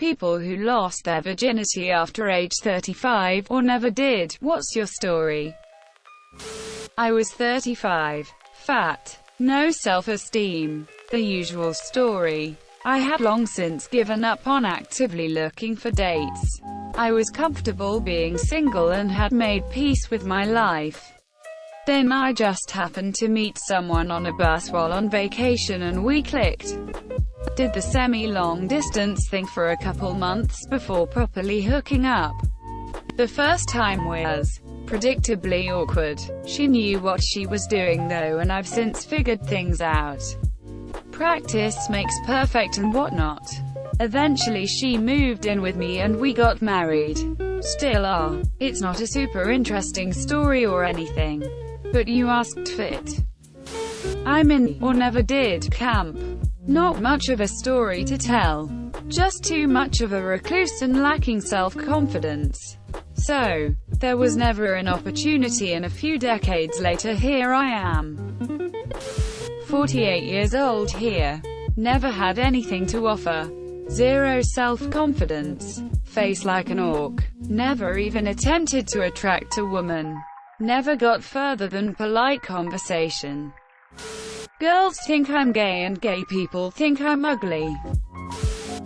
People who lost their virginity after age 35, or never did. What's your story? I was 35. Fat. No self-esteem. The usual story. I had long since given up on actively looking for dates. I was comfortable being single and had made peace with my life. Then I just happened to meet someone on a bus while on vacation and we clicked. Did the semi-long distance thing for a couple months before properly hooking up. The first time was predictably awkward. She knew what she was doing though, and I've since figured things out. Practice makes perfect and whatnot. Eventually she moved in with me and we got married. Still are. It's not a super interesting story or anything. But you asked for it. I'm in, or never did, camp. Not much of a story to tell. Just too much of a recluse and lacking self-confidence. So, there was never an opportunity, and a few decades later here I am. 48 years old here. Never had anything to offer. Zero self-confidence. Face like an orc. Never even attempted to attract a woman. Never got further than polite conversation. Girls think I'm gay and gay people think I'm ugly.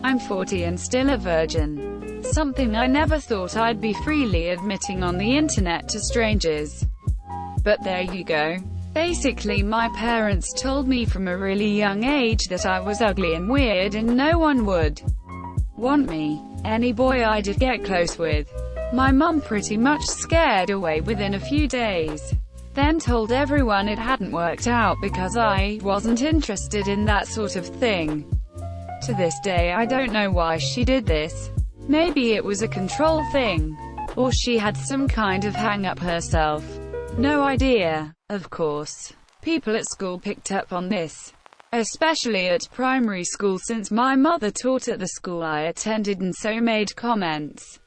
I'm 40 and still a virgin. Something I never thought I'd be freely admitting on the internet to strangers. But there you go. Basically my parents told me from a really young age that I was ugly and weird and no one would want me. Any boy I did get close with, my mum pretty much scared away within a few days. Then told everyone it hadn't worked out because I wasn't interested in that sort of thing. To this day I don't know why she did this. Maybe it was a control thing. Or she had some kind of hang-up herself. No idea. Of course, people at school picked up on this. Especially at primary school since my mother taught at the school I attended and so made comments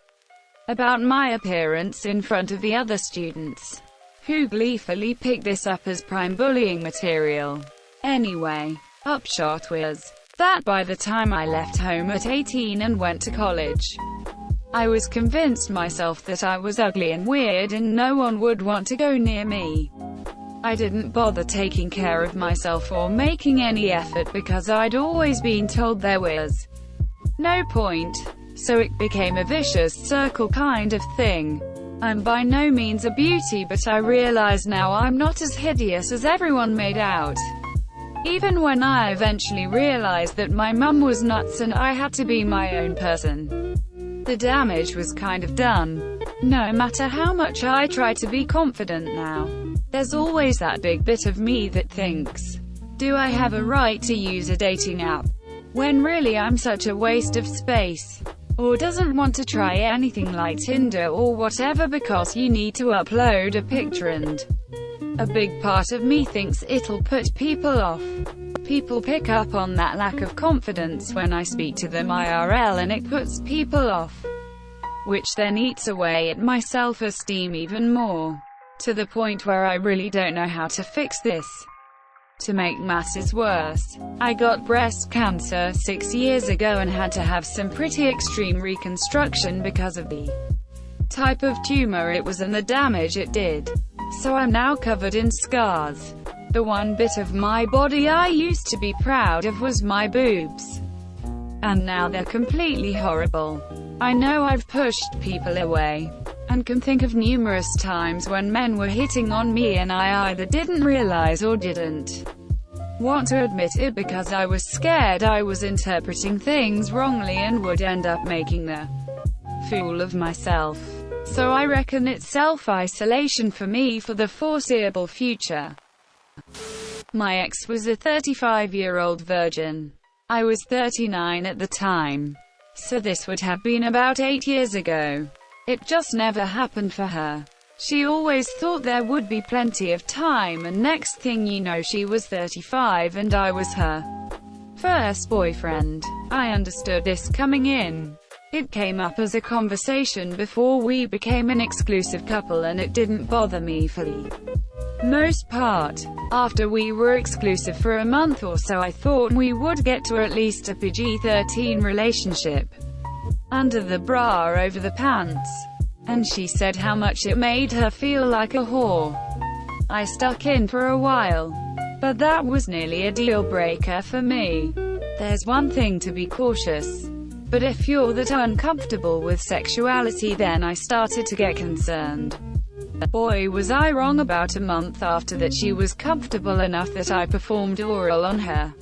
about my appearance in front of the other students, who gleefully picked this up as prime bullying material. Anyway, upshot was that by the time I left home at 18 and went to college, I was convinced myself that I was ugly and weird and no one would want to go near me. I didn't bother taking care of myself or making any effort because I'd always been told there was no point. So it became a vicious circle kind of thing. I'm by no means a beauty, but I realize now I'm not as hideous as everyone made out. Even when I eventually realized that my mum was nuts and I had to be my own person, the damage was kind of done. No matter how much I try to be confident now, there's always that big bit of me that thinks, do I have a right to use a dating app? When really I'm such a waste of space. Or doesn't want to try anything like Tinder or whatever because you need to upload a picture and a big part of me thinks it'll put people off. People pick up on that lack of confidence when I speak to them IRL and it puts people off, which then eats away at my self-esteem even more, to the point where I really don't know how to fix this. To make matters worse, I got breast cancer 6 years ago and had to have some pretty extreme reconstruction because of the type of tumor it was and the damage it did. So I'm now covered in scars. The one bit of my body I used to be proud of was my boobs. And now they're completely horrible. I know I've pushed people away, and can think of numerous times when men were hitting on me and I either didn't realize or didn't want to admit it because I was scared I was interpreting things wrongly and would end up making the fool of myself. So I reckon it's self-isolation for me for the foreseeable future. My ex was a 35-year-old virgin. I was 39 at the time. So this would have been about 8 years ago. It just never happened for her. She always thought there would be plenty of time, and next thing you know she was 35 and I was her first boyfriend. I understood this coming in. It came up as a conversation before we became an exclusive couple and it didn't bother me for the most part. After we were exclusive for a month or so I thought we would get to at least a PG-13 relationship. under the bra over the pants. And she said how much it made her feel like a whore. I stuck in for a while, but that was nearly a deal breaker for me. There's one thing to be cautious, but if you're that uncomfortable with sexuality, then I started to get concerned. Boy, was I wrong. About a month after that, she was comfortable enough that I performed oral on her.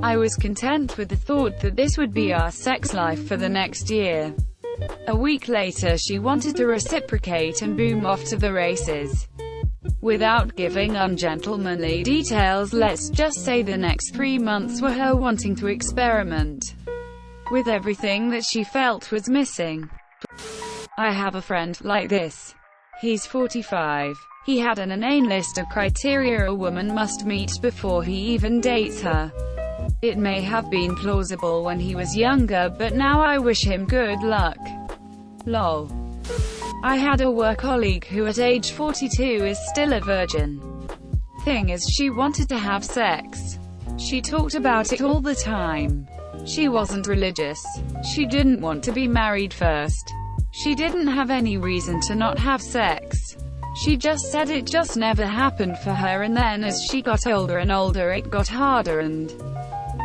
I was content with the thought that this would be our sex life for the next year. A week later, she wanted to reciprocate and boom, off to the races. Without giving ungentlemanly details, let's just say the next 3 months were her wanting to experiment with everything that she felt was missing. I have a friend like this. He's 45. He had an inane list of criteria a woman must meet before he even dates her. It may have been plausible when he was younger, but now I wish him good luck. Lol. I had a work colleague who at age 42 is still a virgin. Thing is, she wanted to have sex. She talked about it all the time. She wasn't religious. She didn't want to be married first. She didn't have any reason to not have sex. She just said it just never happened for her, and then as she got older and older, it got harder and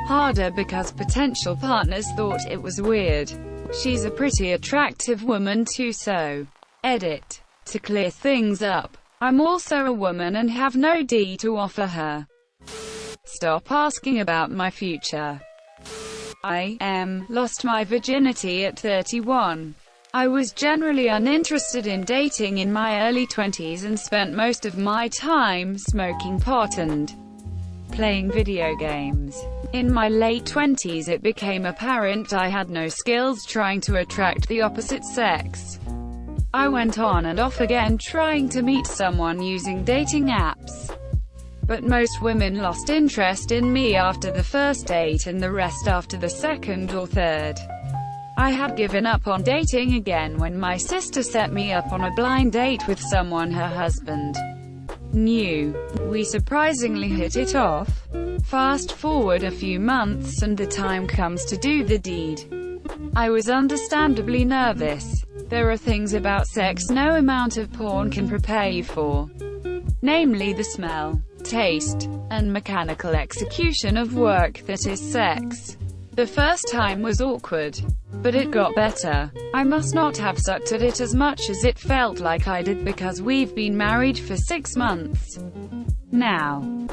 harder because potential partners thought it was weird. She's a pretty attractive woman too, so edit. To clear things up, I'm also a woman and have no D to offer her. Stop asking about my future. I lost my virginity at 31. I was generally uninterested in dating in my early 20s and spent most of my time smoking pot and playing video games. In my late 20s, it became apparent I had no skills trying to attract the opposite sex. I went on and off again trying to meet someone using dating apps. But most women lost interest in me after the first date and the rest after the second or third. I had given up on dating again when my sister set me up on a blind date with someone her husband knew. We surprisingly hit it off. Fast forward a few months and the time comes to do the deed. I was understandably nervous. There are things about sex no amount of porn can prepare you for. Namely the smell, taste, and mechanical execution of work that is sex. The first time was awkward, but it got better. I must not have sucked at it as much as it felt like I did because we've been married for 6 months now.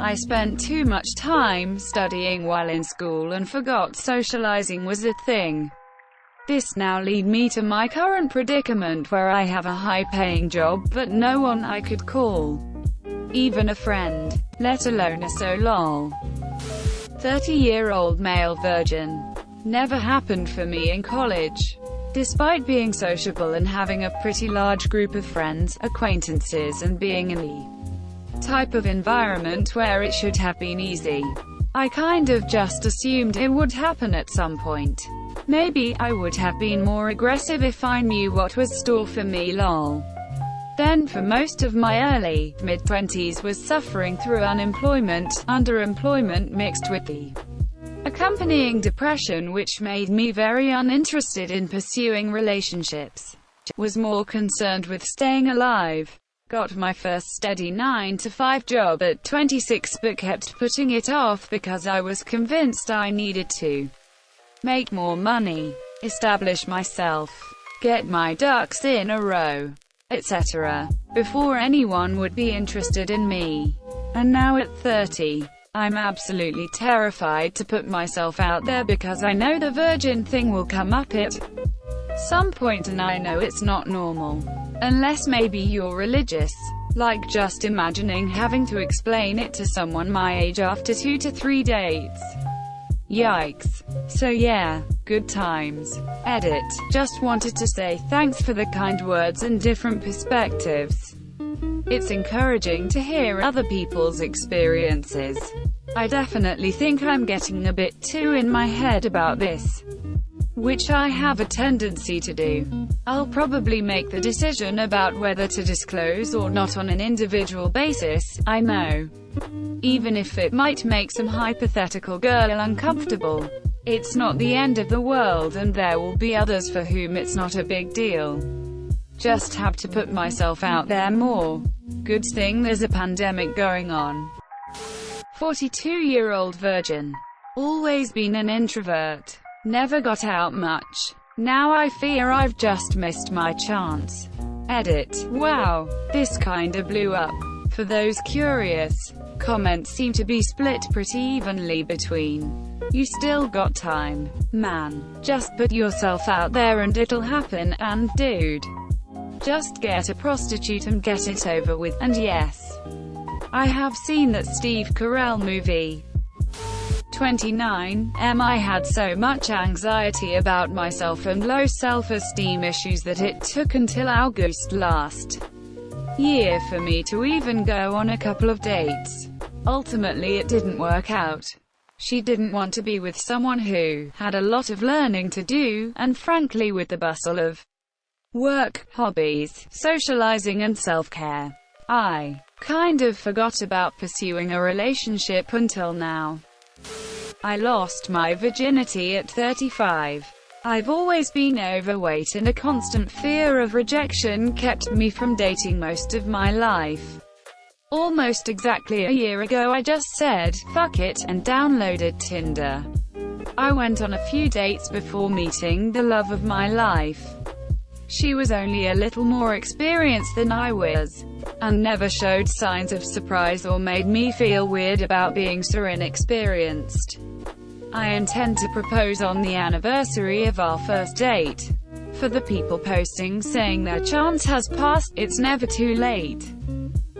I spent too much time studying while in school and forgot socializing was a thing. This now leads me to my current predicament where I have a high-paying job but no one I could call, even a friend, let alone a lol. 30-year-old male virgin. Never happened for me in college. Despite being sociable and having a pretty large group of friends, acquaintances, and being in the type of environment where it should have been easy, I kind of just assumed it would happen at some point. Maybe I would have been more aggressive if I knew what was store for me lol. Then for most of my early, mid-20s was suffering through unemployment, underemployment mixed with the accompanying depression, which made me very uninterested in pursuing relationships. Was more concerned with staying alive. Got my first steady 9-to-5 job at 26 but kept putting it off because I was convinced I needed to make more money, establish myself, get my ducks in a row, etc., before anyone would be interested in me. And now at 30, I'm absolutely terrified to put myself out there because I know the virgin thing will come up at some point and I know it's not normal. Unless maybe you're religious. Like just imagining having to explain it to someone my age after 2 to 3 dates. Yikes. So yeah, good times. Edit. Just wanted to say thanks for the kind words and different perspectives. It's encouraging to hear other people's experiences. I definitely think I'm getting a bit too in my head about this, which I have a tendency to do. I'll probably make the decision about whether to disclose or not on an individual basis, I know. Even if it might make some hypothetical girl uncomfortable. It's not the end of the world, and there will be others for whom it's not a big deal. Just have to put myself out there more. Good thing there's a pandemic going on. 42-year-old virgin. Always been an introvert. Never got out much. Now I fear I've just missed my chance. Edit. Wow, this kinda blew up. For those curious, comments seem to be split pretty evenly between "you still got time, man, just put yourself out there and it'll happen," and "dude, just get a prostitute and get it over with," and "yes, I have seen that Steve Carell movie." 29. I had so much anxiety about myself and low self-esteem issues that it took until August last year for me to even go on a couple of dates. Ultimately it didn't work out. She didn't want to be with someone who had a lot of learning to do, and frankly with the bustle of work, hobbies, socializing and self-care, I kind of forgot about pursuing a relationship until now. I lost my virginity at 35. I've always been overweight and a constant fear of rejection kept me from dating most of my life. Almost exactly a year ago I just said, "fuck it," and downloaded Tinder. I went on a few dates before meeting the love of my life. She was only a little more experienced than I was, and never showed signs of surprise or made me feel weird about being so inexperienced. I intend to propose on the anniversary of our first date. For the people posting saying their chance has passed, it's never too late.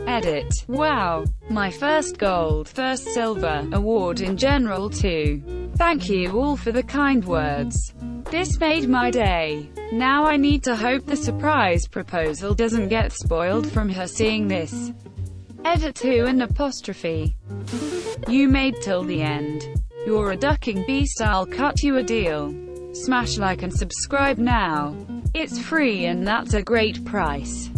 Edit. Wow. My first gold, first silver, award in general too. Thank you all for the kind words. This made my day. Now I need to hope the surprise proposal doesn't get spoiled from her seeing this. Edit to an apostrophe. You made till the end. You're a ducking beast, I'll cut you a deal. Smash like and subscribe now. It's free and that's a great price.